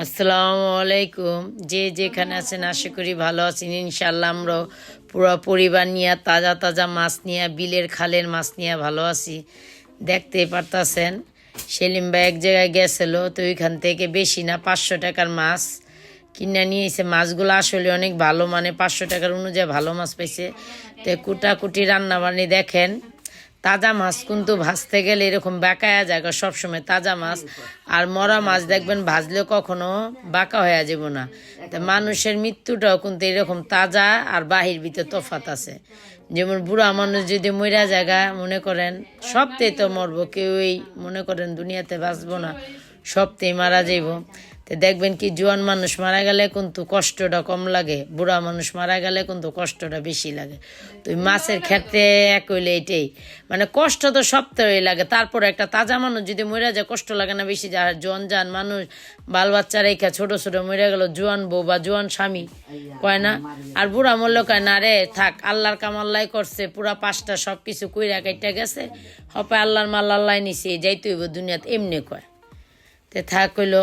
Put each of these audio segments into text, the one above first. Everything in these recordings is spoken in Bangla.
আসসালামু আলাইকুম। যে যেখানে আছেন আশা করি ভালো আছেন। ইনশাল্লাহ আমরা পুরো পরিবার নিয়ে তাজা তাজা মাছ নিয়ে বিলের খালের মাছ নিয়ে ভালো আছি। দেখতেই পারতাছেন সেলিম ভাই এক জায়গায় গেছিল, তো ওইখান থেকে বেশি না 500 টাকার মাছ কিনে নিয়েছে। মাছগুলো আসলে অনেক ভালো, মানে 500 টাকার অনুযায়ী ভালো মাছ পাইছে। তো কুটাকুটি রান্না বান্নি দেখেন। তাজা মাছ কিন্তু ভাজতে গেলে এরকম বাঁকায়া যায় সবসময় তাজা মাছ, আর মরা মাছ দেখবেন ভাজলেও কখনো বাঁকা হয়ে যাব না। তা মানুষের মৃত্যুটাও কিন্তু এরকম তাজা আর বাহির ভিতরে তফাত আছে। যেমন বুড়া মানুষ যদি মরা জায়গা মনে করেন সবতেই তো মরবো, কেউই মনে করেন দুনিয়াতে বাঁচবো না, সবতেই মারা যাইব। তো দেখবেন কি জোয়ান মানুষ মারা গেলে কিন্তু কষ্টটা কম লাগে, বুড়া মানুষ মারা গেলে কিন্তু কষ্টটা বেশি লাগে। তো ওই মাছের ক্ষেত্রে এক হইলে এটাই, মানে কষ্ট তো সপ্তাহে লাগে। তারপর একটা তাজা মানুষ যদি মরে যায় কষ্ট লাগে না বেশি? যার জোয়ান জান মানুষ বাল বাচ্চা রেখা ছোট ছোট মরে গেল, জোয়ান বউ বা জোয়ান স্বামী কয় না। আর বুড়া মূল্য কয় না রে থাক, আল্লাহর কাম আল্লাহ করছে, পুরা পাঁচটা সব কিছু কইরা কাইটা গেছে, হপায় আল্লাহর মাল আল্লাহ নিছে, যাইতে হইব দুনিয়াতে, এমনি কয়। তে থাক কইলো,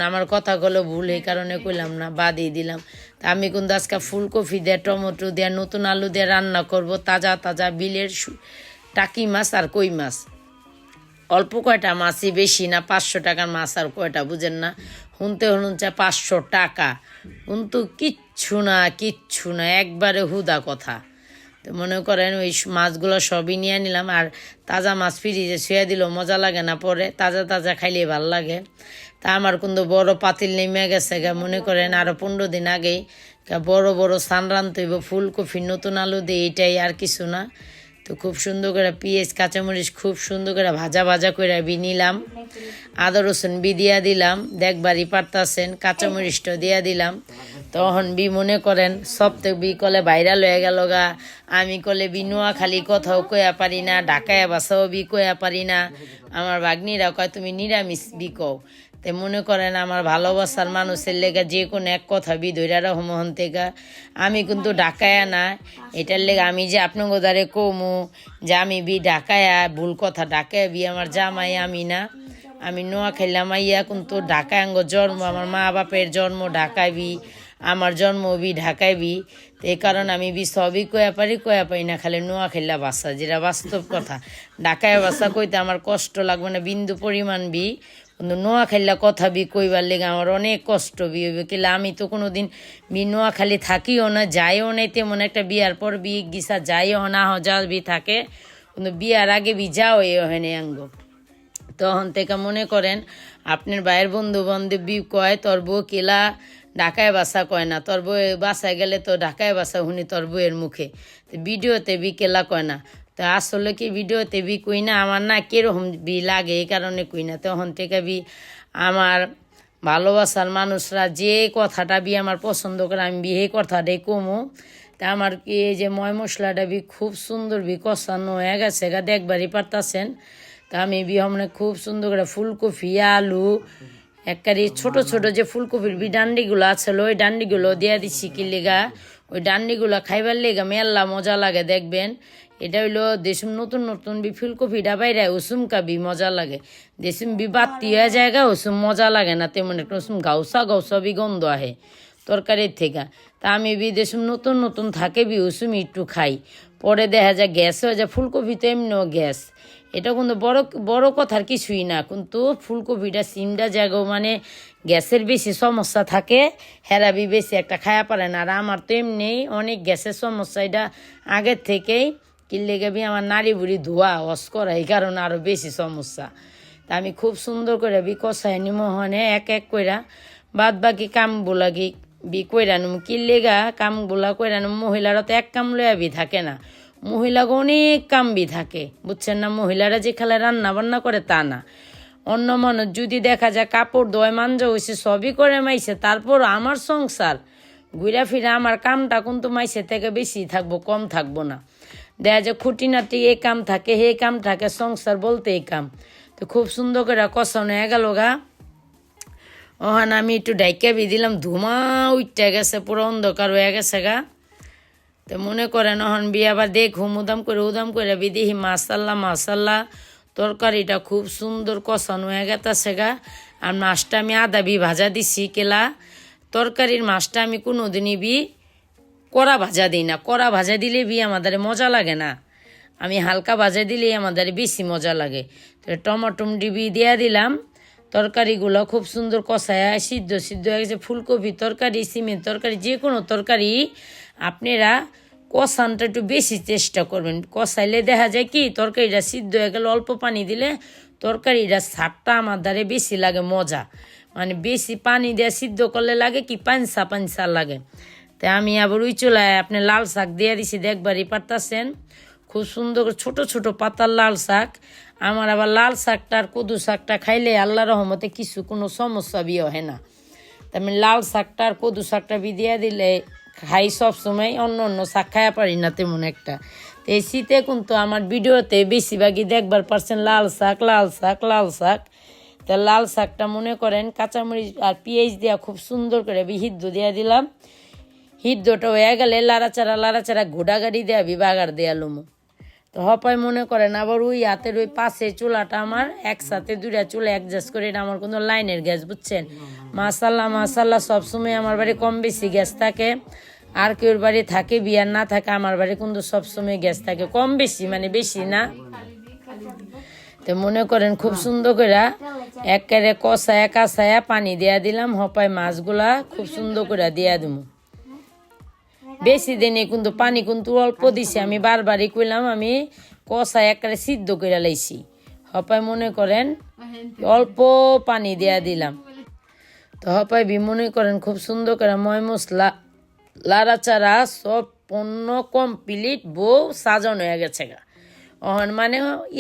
আমার কথা গুলো ভুল এই কারণে কইলাম না, বাদই দিলাম। তা আমি কিন্তু আজকে ফুলকপি দিয়ে টমেটো দিয়ে নতুন আলু দিয়ে রান্না করব, তাজা তাজা বিলের টাকি মাছ আর কই মাছ। অল্প কয়টা মাছই, বেশি না, 500 টাকার মাছ আর কয়টা বুঝেন না। শুনতে শুনুন 500 টাকা, কিন্তু কিচ্ছু না কিচ্ছু না, একবারে হুদা কথা। তো মনে করেন ওই মাছগুলো সবই নিয়ে নিলাম। আর তাজা মাছ ফ্রিজে শুয়ে দিল মজা লাগে না, পরে তাজা তাজা খাইলে ভাল লাগে। তা আমার কিন্তু বড় পাতিল নেমে গেছে গা, মনে করেন আরও 15 দিন আগেই বড় বড় সান রান্ধতে হইব ফুলকপি নতুন আলু দিয়ে, এটাই আর কিছু না। তো খুব সুন্দর করে পেঁয়াজ কাঁচামরিচ খুব সুন্দর করে ভাজা ভাজা করে নিলাম, আদা রসুন দিয়া দিলাম, দেখবারই পারতাছেন কাঁচামরিচটা দিয়া দিলাম। তখন মনে করেন সপ্তাহ কলে ভাইরাল হয়ে গেল গা। আমি কলে নোয়াখালী কথাও কয়া পারি না, ঢাকায় বাসাও কয়া পারি না। আমার ভাগ্নিরা কয় তুমি নিরামিষ কও। তে মনে করেন আমার ভালোবাসার মানুষের লেগে যে কোনো এক কথা ধৈরা রহমোহন থেকে আমি কিন্তু ঢাকায়া না। এটার লেগে আমি যে আপনার দ্বারে কমু যে আমি ঢাকায়া, ভুল কথা, ঢাকায় আমার জামাই আমি না, আমি নোয়াখাইলাম আইয়া কিন্তু ঢাকায় আঙ্গ জন্ম, আমার মা বাপের জন্ম ঢাকায় আমার জন্ম ঢাকায় তো এই কারণে আমি সবই কয়া পারি না, খালি নোয়াখাইলা বাসা, যেটা বাস্তব কথা। ঢাকায় বাসা কইতে আমার কষ্ট লাগবে না বিন্দু পরিমাণ কিন্তু নোয়াখাইলা কথা কইবার লেগে আমার অনেক কষ্ট হইবে। কিলা আমি তো কোনো দিন নোয়াখালী থাকিও না, যাইও নাই, তেমন একটা বিয়ার পর গিসা যাইও না, যা থাকে, কিন্তু বিয়ার আগে যাও এনে আঙ্গ। তখন থেকে মনে করেন আপনার ভাইয়ের বন্ধু বান্ধব কয় তোর বউ কেলা ঢাকায় বাসা, কয় না তোর বউ বাসায় গেলে তো ঢাকায় বাসা শুনি তোর বউয়ের মুখে, তো ভিডিওতে কেলা কয় না। তো আসলে কি ভিডিওতে কই না, আমার না কিরকম লাগে এই কারণে কই না। তখন থেকে আমার ভালোবাসার মানুষরা যে কথাটা আমার পছন্দ করে আমি এই কথাটাই কমু। তা আমার কি এই যে ময় মশলাটা খুব সুন্দর কষানো হয়ে গেছে গা, দেখবারই পারতাছেন। তা আমি মানে খুব সুন্দর করে ফুলকপি আলু একবারে ছোট ছোট যে ফুলকপির ডান্ডিগুলো আছে ওই ডান্ডিগুলো দিয়ে দিচ্ছি, কি লেগা ওই ডান্ডিগুলো খাইবার লেগা মেলা মজা লাগে দেখবেন। এটা হইলো দেশম নতুন নতুন ফুলকপিটা বাইরে ওসুম কাবি মজা লাগে, দেশম বাতি হয়ে জায়গা ওসুম মজা লাগে না, তেমন একটা ওসুম গাউসা গাউসা গন্ধ আহে তরকারির থেকে। তা আমি দেশম নতুন নতুন থাকে ওসুম একটু খাই, পরে দেখা যায় গ্যাস হয়ে যায়। ফুলকপি তো এমনিও গ্যাস, এটা কিন্তু বড় বড় কথার কিছুই না, কিন্তু ফুলকপিটা সিমটা জায়গাও মানে গ্যাসের বেশি সমস্যা থাকে, হেরাবি বেশি একটা খায়া পারে না। আর আমার তো এমনি অনেক গ্যাসের সমস্যা, এটা আগের থেকেই কিনলে গেবি আমার নাড়ি বুড়ি ধোয়া ওয়াশ করা, এই কারণে আরও বেশি সমস্যা। তা আমি খুব সুন্দর করে কষাই নিমোহনে এক এক কইরা বাদ বাকি কামগুলা কইরা নিম, কিনলেগা কামগুলা কইরা নিম। মহিলারা তো এক কাম লয়াবি থাকে না, মহিলাকে অনেক কাম থাকে বুঝছেন না। মহিলারা যে খেলা রান্না বান্না করে তা না, অন্য মানুষ যদি দেখা যায় কাপড় ধোয় মাঞ্জা হয়েছে সবই করে মাইছে, তারপর আমার সংসার ঘুরা ফিরে আমার কামটা কিন্তু মাইছে থেকে বেশি থাকবো, কম থাকবো না। দেখা যায় খুঁটিনাটি এই কাম থাকে, হে কাম থাকে, সংসার বলতে এই কাম। তো খুব সুন্দর করে কষানো হয়ে গেল গা। ওখানে আমি একটু ডাইকা দিলাম, ধুমা উঠতে গেছে, পুরো অন্ধকার হয়ে গেছে গা। তো মনে করেন ওখান আবার দেখুম উদাম করে দেখি মাসাল্লাহ তরকারিটা খুব সুন্দর কষানো হয়ে গেছে গা। আর মাছটা আমি আদা ভাজা দিছি কেলা। তরকারির মাছটা আমি কোনোদিনই কড়া ভাজা দিই না, কড়া ভাজা দিলে আমাদের মজা লাগে না, আমি হালকা ভাজা দিলেই আমাদের বেশি মজা লাগে। তো টমাটম দিয়ে দিলাম, তরকারিগুলো খুব সুন্দর কষায় সিদ্ধ হয়ে গেছে। ফুলকপি তরকারি, সিমের তরকারি, যে কোনো তরকারি আপনারা কষানটা একটু বেশি চেষ্টা করবেন। কষাইলে দেখা যায় কি তরকারিটা সিদ্ধ হয়ে গেলে অল্প পানি দিলে তরকারিটা স্বাদটা আমার দ্বারে বেশি লাগে মজা, মানে বেশি পানি দিয়ে সিদ্ধ করলে লাগে কি পাঞ্চা পাঞ্চা লাগে। তাই আমি আবার ওই চুলায় আপনি লাল শাক দিয়ে দিছি, দেখবারই পারতাছেন খুব সুন্দর ছোট ছোট পাতার লাল শাক। আমার আবার লাল শাকটা আর কদু শাকটা খাইলে আল্লাহ রহমতে কিছু কোনো সমস্যা হয় না। তা আমি লাল শাকটা আর কদু শাকটা দিয়ে দিলে খাই সবসময়, অন্য অন্য শাক খাইয়া পারি না তেমন একটা। তো এই শীতে কিন্তু আমার ভিডিওতে বেশিরভাগই দেখবার পারছেন লাল শাক লাল শাক লাল শাক। তা লাল শাকটা মনে করেন কাঁচামরিচ আর পেঁয়াজ দিয়া খুব সুন্দর করে সিদ্ধ দিয়ে দিলাম। সিদ্ধটা হয়ে গেলে লাড়াচাড়া ঘোড়াগাড়ি দেওয়া বাগার দেয়া লুমো। তো হপায় মনে করেন আবার ওই হাতের ওই পাশে চুলাটা আমার একসাথে দুইটা চুলা অ্যাডজাস্ট করে, এটা আমার কোনো লাইনের গ্যাস, বুঝছেন। মাসাল্লাহ সবসময় আমার বাড়ি কম বেশি গ্যাস থাকে, আর কেউর বাড়ি থাকে বিয়ার না থাকে, আমার বাড়ি কিন্তু সবসময় গ্যাস থাকে কম বেশি, মানে বেশি না। তো মনে করেন খুব সুন্দর করে একেবারে কষায়া পানি দেয়া দিলাম, হপায় মাছগুলা খুব সুন্দর করে দিয়া দিব। বেশি দিনে কিন্তু পানি কিন্তু অল্প দিছি, আমি বারবারই কইলাম আমি কষায় একেবারে সিদ্ধ করে লাইছি, হপায় মনে করেন অল্প পানি দেয়া দিলাম। তো হপায় মনে করেন খুব সুন্দর করে ময় মশলা লাড়াচাড়া সব পণ্য কমপ্লিট, বউ সাজানো হয়ে গেছে গা। মানে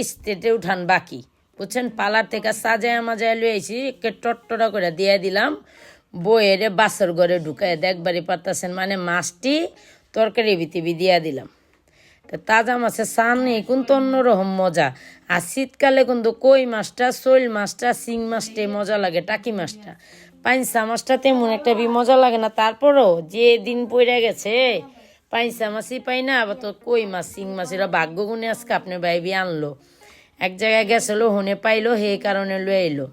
স্টেটে উঠান বাকি, বুঝছেন। পালার থেকে সাজায় মাজায় লুয়েছি, টট্টরা করে দিয়ে দিলাম বইয়ের বাসর ঘরে ঢুকায়, দেখবারই পারতেছেন। মানে মাছটি তরকারি ভিতরে দিয়া দিলাম। তো তাজা মাছের সামনে কিন্তু অন্যরকম মজা। আর শীতকালে কিন্তু কই মাছটা, শৈল মাছটা, শিং মাছটাই মজা লাগে, টাকি মাছটা, পাইনসা মাছটা তেমন একটা মজা লাগে না। তারপরও যে দিন পড়ে গেছে পাইনসা মাছই পাই না, আবার তো কই মাছ শিং মাছ এরা ভাগ্য গুণে আজকে আপনি বাইবি আনলো, এক জায়গায় গেছিলো হনে পাইলো, সেই কারণে লয়ে এলো।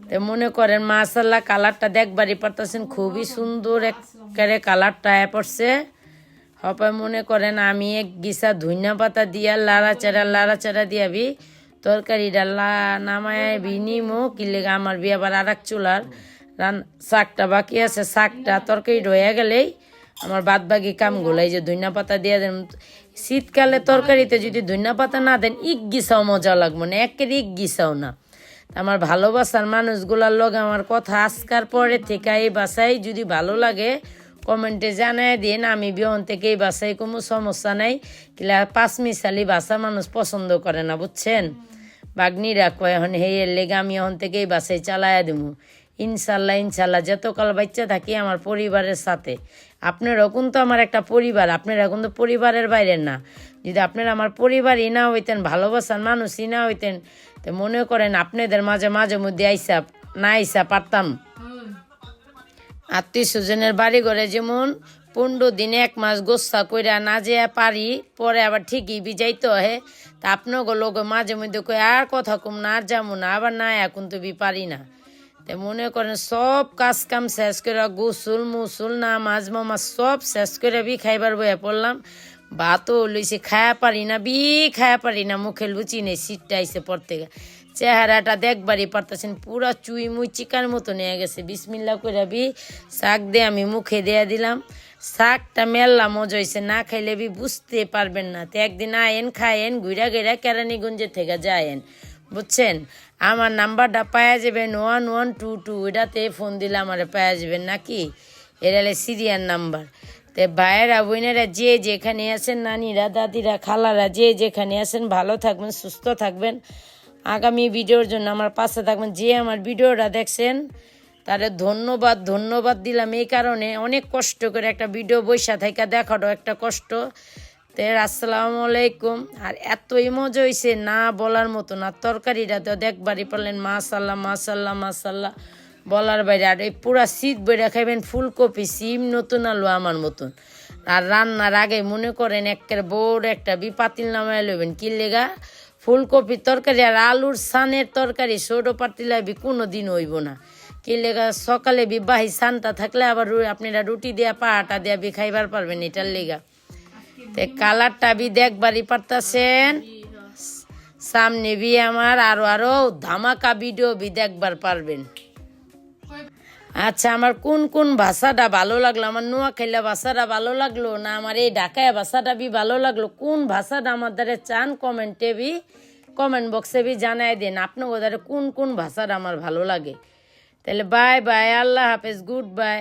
তো মনে করেন মাশাআল্লাহ কালারটা দেখবারই পারতেছেন খুবই সুন্দর একেবারে কালারটা পড়ছে। হপায় মনে করেন আমি এক গিসা ধনিয়া পাতা দিয়া লাড়াচাড়া দিয়াবি তরকারিটা নামায় নিমো কি লেগে আমার আবার আর এক চুলার শাকটা বাকি আছে, শাকটা তরকারি হয়ে গেলেই আমার বাদ বাকি কামগুলো এই যে ধনিয়া পাতা দিয়ে দেন। শীতকালে তরকারিতে যদি ধনিয়া পাতা না দেন ইক গিসাও মজা লাগবো না, একেবারে ইক গিসাও না। আমার ভালোবাসার মানুষগুলার লগে আমার কথা আজকার পরে থেকে এই বাসায় যদি ভালো লাগে কমেন্টে জানায় দিন, আমি বিহন থেকে এই বাসায় কোনো সমস্যা নাই। কিলা পাঁচ মিশালি বাসা মানুষ পছন্দ করে না, বুঝছেন। বাগনিরা কয় এখন হেয়ের লেগে আমি এখন থেকে এই বাসায় চালাইয়া দেবো ইনশাল্লাহ। যতকাল বাচ্চা থাকি আমার পরিবারের সাথে। আপনারাও কিন্তু আমার একটা পরিবার, আপনারা কিন্তু পরিবারের বাইরে না। যদি আপনারা আমার পরিবারই না হইতেন, ভালোবাসার মানুষই না হইতেন, তো মনে করেন আপনাদের মাঝে মধ্যে আইসা পারতাম। আত্মীয় স্বজনের বাড়ি ঘরে যেমন 15 দিনে 1 মাস গোসা কইরা না যে পারি, পরে আবার ঠিকই যাইতে হয়। তা আপনাকে লোক মাঝে মধ্যে কই আর কথা কম না, আর যাবো না, আবার না এখন তো পারি না। তো মনে করেন সব কাজ কাম শেষ করে গোসল মুসুল নামাজ সব শেষ করে খাইবার বইয়া পড়লাম। ভাতও লইছে খায়া পারি না মুখে লুচি নেই, শীতটা আইসে পড়তে গে চেহারাটা দেখবারই পারতেছেন পুরা চুই মুই চিকার মতো নিয়ে গেছে। বিসমিল্লা করে শাক দিয়ে আমি মুখে দিয়ে দিলাম। শাকটা মেললা মজা হয়েছে, না খাইলে বুঝতে পারবেন না। তো একদিন আয়েন খায়েন ঘুরা কেরানীগঞ্জের থেকে যায়েন, বুঝছেন। আমার নাম্বারটা পাওয়া যাবেন 1122, এটাতে ফোন দিলে আমার পাওয়া যাবেন নাকি, এটা সিরিয়াল নাম্বার। তো ভাইয়েরা বোনেরা যে যেখানে আছেন, নানিরা দাদিরা খালারা যে যেখানে আছেন ভালো থাকবেন সুস্থ থাকবেন। আগামী ভিডিওর জন্য আমার পাশে থাকবেন। যে আমার ভিডিওটা দেখছেন তারে ধন্যবাদ দিলাম। এই কারণে অনেক কষ্ট করে একটা ভিডিও বৈশা থেকে দেখাটাও একটা কষ্ট। তো আসসালামু আলাইকুম। আর এতই মজা হয়েছে না বলার মতো না, তরকারিটা তো দেখবারই পারলেন মাশাল্লাহ বলার বাইরে। আর এই পুরা শীত বইরা খাইবেন ফুলকপি সিম নতুন আলু আমার মতন। আর রান্নার আগে মনে করেন একের বড় একটা পাতিল নামায় লইবেন, কি লেগা ফুলকপির তরকারি আর আলুর সানের তরকারি ছোটো পাতিলা বি কোনো দিন হইব না। কি লেগা সকালে বি বাহি সানটা থাকলে আবার আপনারা রুটি দেয়া পাহাটা দেয়া বি খাইবার পারবেন এটার লেগা। তে কালারটা বি দেখবারই পারতাছেন। সামনে বি আমার আরো ধামাকা ভিডিও বি দেখবার পারবেন। আচ্ছা, আমার কোন কোন ভাষাটা ভালো লাগলো, আমার নোয়াখাইলা ভাষাটা ভালো লাগলো না আমার এই ঢাকায় ভাষাটা বি ভালো লাগলো, কোন ভাষাটা আমার দ্বারা চান কমেন্ট বক্সে বি জানাই দেন আপনার দ্বারা কোন কোন ভাষাটা আমার ভালো লাগে। তাহলে বাই বাই, আল্লাহ হাফেজ, গুড বাই।